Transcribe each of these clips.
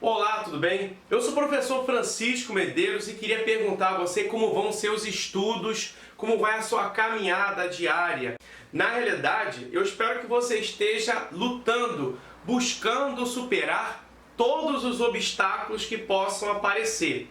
Olá, tudo bem? Eu sou o professor Francisco Medeiros e queria perguntar a você como vão ser os estudos, como vai a sua caminhada diária. Na realidade, eu espero que você esteja lutando, buscando superar todos os obstáculos que possam aparecer.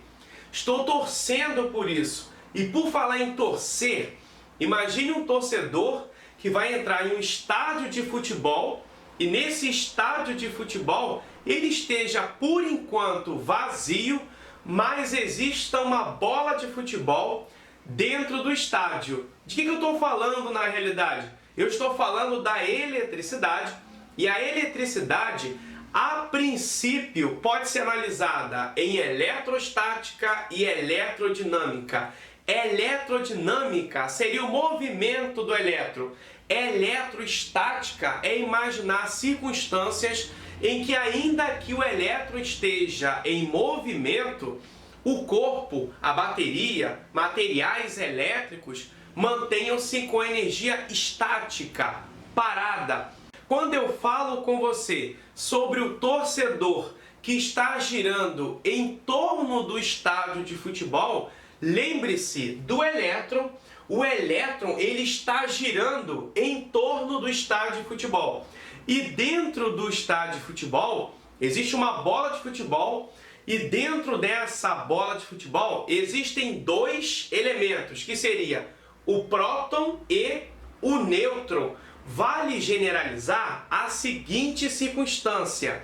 Estou torcendo por isso. E por falar em torcer, imagine um torcedor que vai entrar em um estádio de futebol e nesse estádio de futebol ele esteja por enquanto vazio, mas exista uma bola de futebol dentro do estádio. De que eu estou falando na realidade? Eu estou falando da eletricidade, e a eletricidade, a princípio, pode ser analisada em eletrostática e eletrodinâmica. Eletrodinâmica seria o movimento do elétron. Eletrostática é imaginar circunstâncias em que, ainda que o elétron esteja em movimento, o corpo, a bateria, materiais elétricos mantenham-se com energia estática, parada. Quando eu falo com você sobre o torcedor que está girando em torno do estádio de futebol, lembre-se do elétron. O elétron ele está girando em torno do estádio de futebol. E dentro do estádio de futebol existe uma bola de futebol, e dentro dessa bola de futebol existem dois elementos, que seria o próton e o nêutron. Vale generalizar a seguinte circunstância: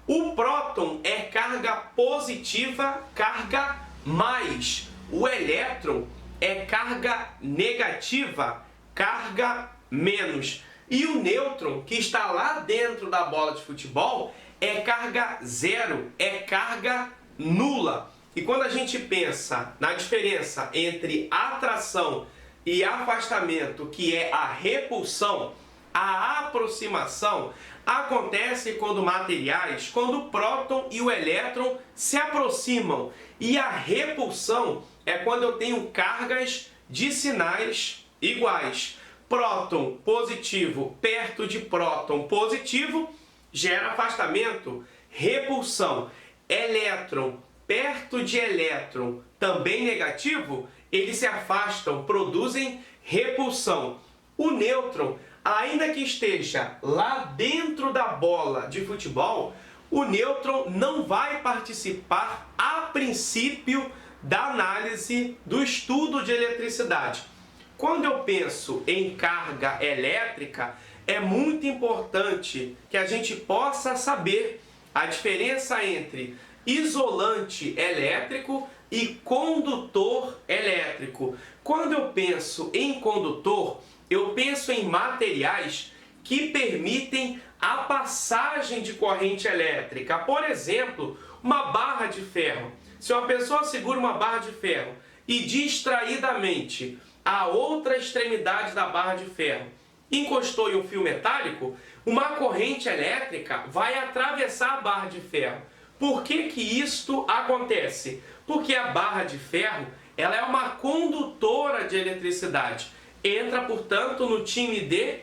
o próton é carga positiva, carga mais. O elétron é carga negativa, carga menos. E o nêutron, que está lá dentro da bola de futebol, é carga zero, é carga nula. E quando a gente pensa na diferença entre atração e afastamento, que é a repulsão, a aproximação acontece quando o próton e o elétron se aproximam. E a repulsão é quando eu tenho cargas de sinais iguais. Próton positivo perto de próton positivo gera afastamento, repulsão. Elétron perto de elétron também negativo, eles se afastam, produzem repulsão. O nêutron, ainda que esteja lá dentro da bola de futebol, o nêutron não vai participar a princípio da análise do estudo de eletricidade. Quando eu penso em carga elétrica, é muito importante que a gente possa saber a diferença entre isolante elétrico e condutor elétrico. Quando eu penso em condutor, eu penso em materiais que permitem a passagem de corrente elétrica. Por exemplo, uma barra de ferro. Se uma pessoa segura uma barra de ferro e distraidamente a outra extremidade da barra de ferro encostou em um fio metálico, uma corrente elétrica vai atravessar a barra de ferro. Por que que isto acontece? Porque a barra de ferro ela é uma condutora de eletricidade. Entra, portanto, no time de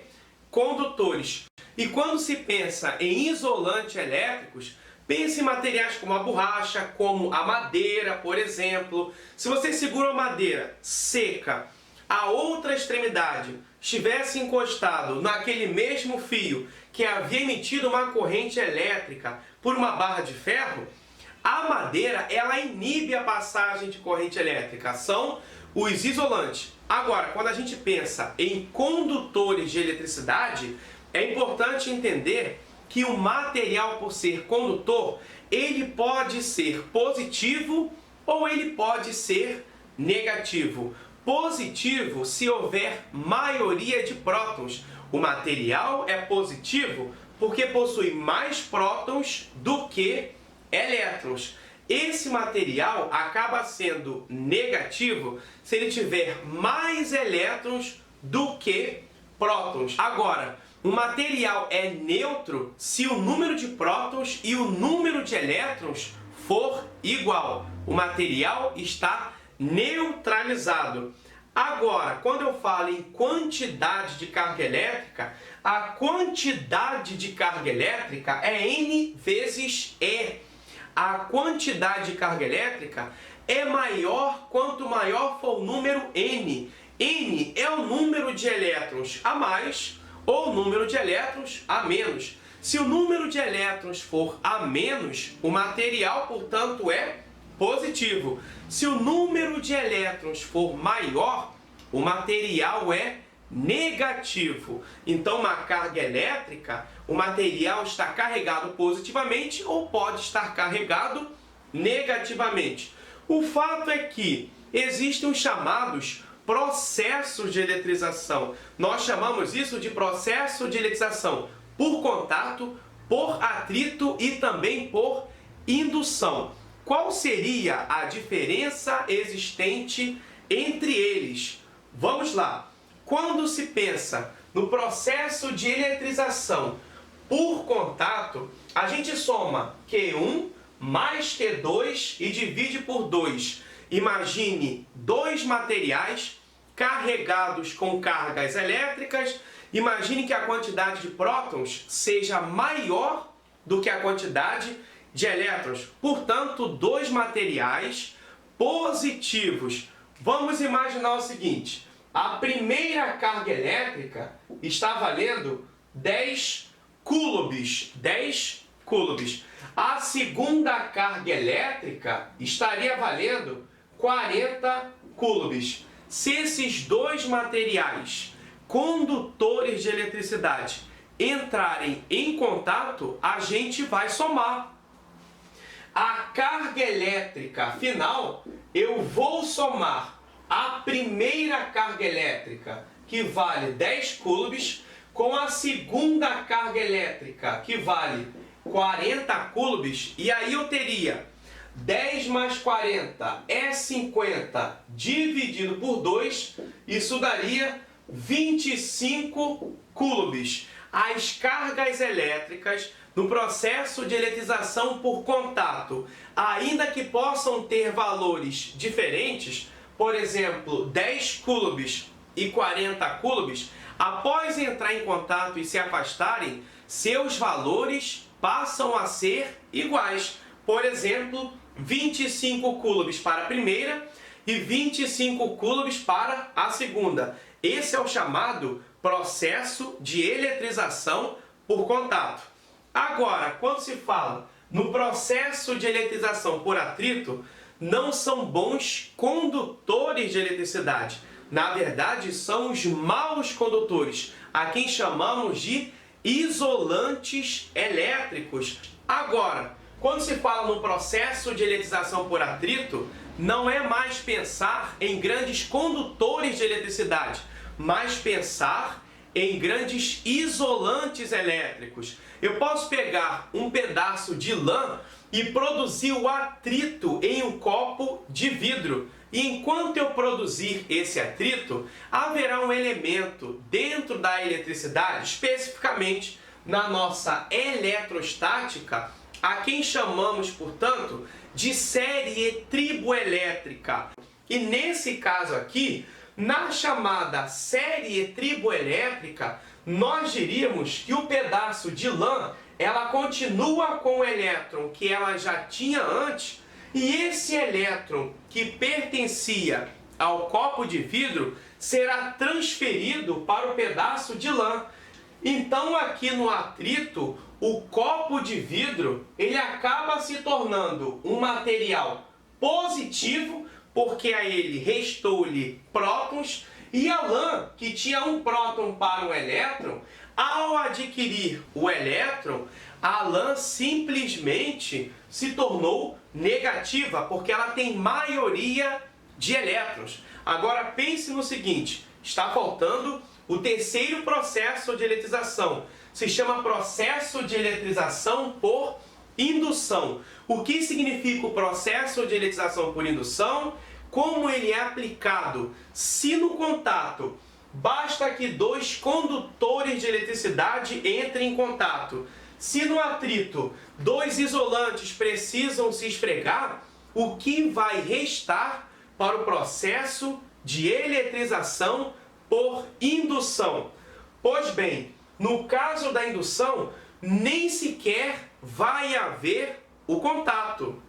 condutores. E quando se pensa em isolantes elétricos, pense em materiais como a borracha, como a madeira, por exemplo. Se você segura uma madeira seca, a outra extremidade estivesse encostado naquele mesmo fio que havia emitido uma corrente elétrica por uma barra de ferro, a madeira ela inibe a passagem de corrente elétrica. São os isolantes. Agora, quando a gente pensa em condutores de eletricidade, é importante entender que o material, por ser condutor, ele pode ser positivo ou ele pode ser negativo. Positivo se houver maioria de prótons. O material é positivo porque possui mais prótons do que elétrons. Esse material acaba sendo negativo se ele tiver mais elétrons do que prótons. Agora, o material é neutro se o número de prótons e o número de elétrons for igual. O material está neutralizado. Agora, quando eu falo em quantidade de carga elétrica, a quantidade de carga elétrica é N vezes E. a quantidade de carga elétrica é maior quanto maior for o número N. N é o número de elétrons a mais ou o número de elétrons a menos. Se o número de elétrons for a menos, o material, portanto, é positivo. Se o número de elétrons for maior, o material é negativo. Então, uma carga elétrica, o material está carregado positivamente ou pode estar carregado negativamente. O fato é que existem os chamados processos de eletrização. Nós chamamos isso de processo de eletrização por contato, por atrito e também por indução. Qual seria a diferença existente entre eles? Vamos lá. Quando se pensa no processo de eletrização por contato, a gente soma Q1 mais Q2 e divide por 2. Imagine dois materiais carregados com cargas elétricas. Imagine que a quantidade de prótons seja maior do que a quantidade de elétrons. Portanto, dois materiais positivos. Vamos imaginar o seguinte: a primeira carga elétrica está valendo 10 coulombs. 10 coulombs. A segunda carga elétrica estaria valendo 40 coulombs. Se esses dois materiais condutores de eletricidade entrarem em contato, a gente vai somar. A carga elétrica final, eu vou somar a primeira carga elétrica, que vale 10 coulombs, com a segunda carga elétrica, que vale 40 coulombs, e aí eu teria 10 mais 40 é 50 dividido por 2, isso daria 25 coulombs. As cargas elétricas no processo de eletrização por contato, ainda que possam ter valores diferentes, por exemplo, 10 coulombs e 40 coulombs, após entrar em contato e se afastarem, seus valores passam a ser iguais. Por exemplo, 25 coulombs para a primeira e 25 coulombs para a segunda. Esse é o chamado processo de eletrização por contato. Agora, quando se fala no processo de eletrização por atrito, não são bons condutores de eletricidade. Na verdade, são os maus condutores, a quem chamamos de isolantes elétricos. Agora, quando se fala no processo de eletrização por atrito, não é mais pensar em grandes condutores de eletricidade, mas pensar em grandes isolantes elétricos. Eu posso pegar um pedaço de lã e produzir o atrito em um copo de vidro. E enquanto eu produzir esse atrito, haverá um elemento dentro da eletricidade, especificamente na nossa eletrostática, a quem chamamos, portanto, de série triboelétrica. E nesse caso aqui, na chamada série triboelétrica, nós diríamos que o pedaço de lã, ela continua com o elétron que ela já tinha antes, e esse elétron que pertencia ao copo de vidro será transferido para o pedaço de lã. Então aqui no atrito, o copo de vidro ele acaba se tornando um material positivo, porque a ele restou-lhe prótons, e a lã, que tinha um próton para um elétron, ao adquirir o elétron, a lã simplesmente se tornou negativa, porque ela tem maioria de elétrons. Agora pense no seguinte, está faltando o terceiro processo de eletrização. Se chama processo de eletrização por indução. O que significa o processo de eletrização por indução? Como ele é aplicado? Se no contato basta que dois condutores de eletricidade entrem em contato, se no atrito dois isolantes precisam se esfregar, o que vai restar para o processo de eletrização por indução? Pois bem, no caso da indução, nem sequer vai haver o contato.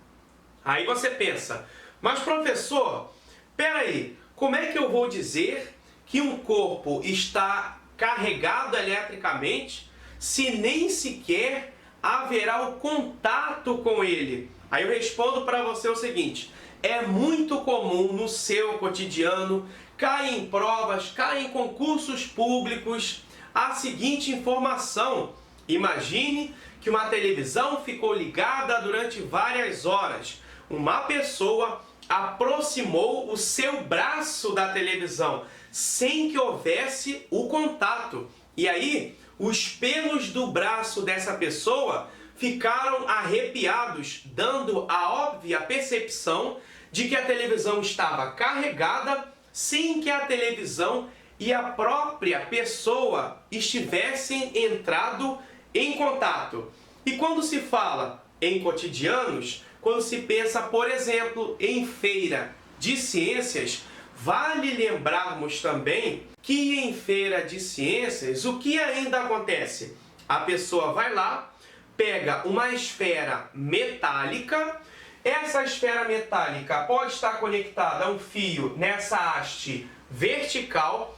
Aí você pensa, mas professor, peraí, como é que eu vou dizer que um corpo está carregado eletricamente se nem sequer haverá o contato com ele? Aí eu respondo para você o seguinte: é muito comum no seu cotidiano, cair em provas, cair em concursos públicos, a seguinte informação: imagine que uma televisão ficou ligada durante várias horas. Uma pessoa aproximou o seu braço da televisão sem que houvesse o contato. E aí, os pelos do braço dessa pessoa ficaram arrepiados, dando a óbvia percepção de que a televisão estava carregada sem que a televisão e a própria pessoa estivessem entrado em contato. E quando se fala em cotidianos, quando se pensa, por exemplo, em feira de ciências, vale lembrarmos também que em feira de ciências, o que ainda acontece? A pessoa vai lá, pega uma esfera metálica, essa esfera metálica pode estar conectada a um fio nessa haste vertical,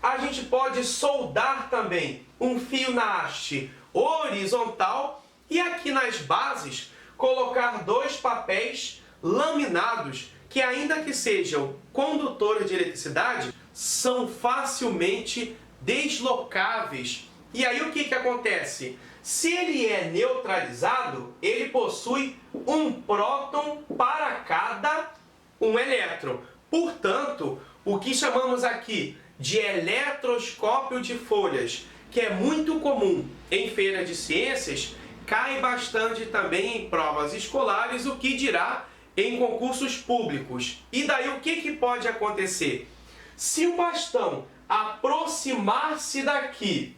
a gente pode soldar também um fio na haste horizontal e aqui nas bases colocar dois papéis laminados que, ainda que sejam condutores de eletricidade, são facilmente deslocáveis. E aí o que acontece? Se ele é neutralizado, ele possui um próton para cada um elétron. Portanto, o que chamamos aqui de eletroscópio de folhas, que é muito comum em feira de ciências, cai bastante também em provas escolares, o que dirá em concursos públicos. E daí o que pode acontecer? Se o bastão aproximar-se daqui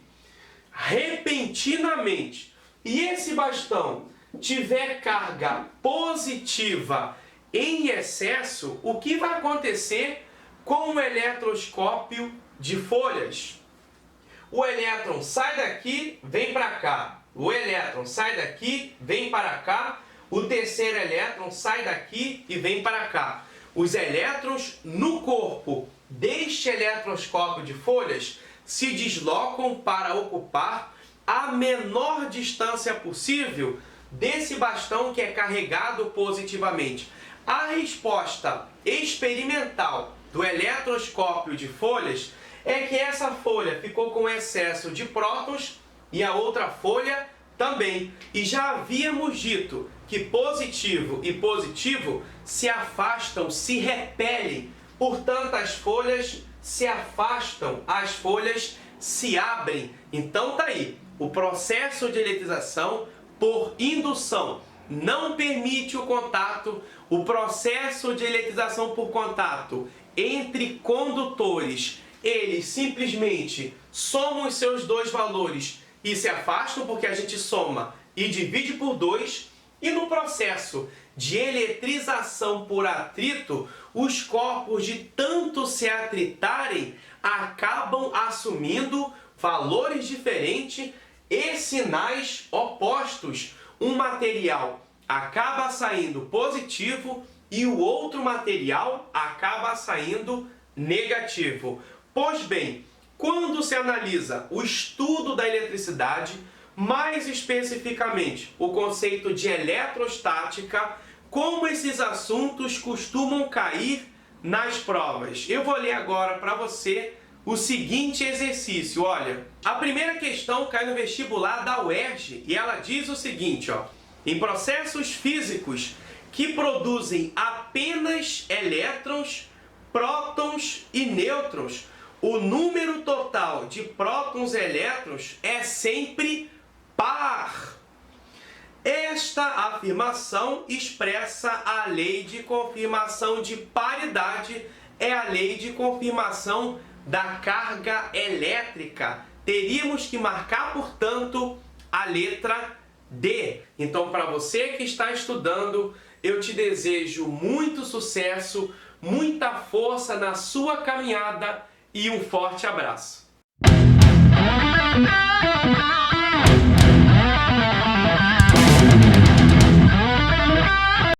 repentinamente e esse bastão tiver carga positiva em excesso, o que vai acontecer com o eletroscópio de folhas? O elétron sai daqui, vem para cá. O elétron sai daqui, vem para cá. O terceiro elétron sai daqui e vem para cá. Os elétrons no corpo deste eletroscópio de folhas se deslocam para ocupar a menor distância possível desse bastão que é carregado positivamente. A resposta experimental do eletroscópio de folhas é que essa folha ficou com excesso de prótons e a outra folha também. E já havíamos dito que positivo e positivo se afastam, se repelem. Portanto, as folhas se afastam, as folhas se abrem. Então tá aí, o processo de eletrização por indução não permite o contato. O processo de eletrização por contato entre condutores, eles simplesmente somam os seus dois valores e se afastam porque a gente soma e divide por 2. E no processo de eletrização por atrito, os corpos, de tanto se atritarem, acabam assumindo valores diferentes e sinais opostos. Um material acaba saindo positivo e o outro material acaba saindo negativo. Pois bem, quando se analisa o estudo da eletricidade, mais especificamente o conceito de eletrostática, como esses assuntos costumam cair nas provas. Eu vou ler agora para você o seguinte exercício. Olha, a primeira questão cai no vestibular da UERJ e ela diz o seguinte, ó: em processos físicos que produzem apenas elétrons, prótons e nêutrons, o número total de prótons e elétrons é sempre par. Esta afirmação expressa a lei de confirmação de paridade, é a lei de confirmação da carga elétrica. Teríamos que marcar, portanto, a letra D. Então, para você que está estudando, eu te desejo muito sucesso, muita força na sua caminhada e um forte abraço.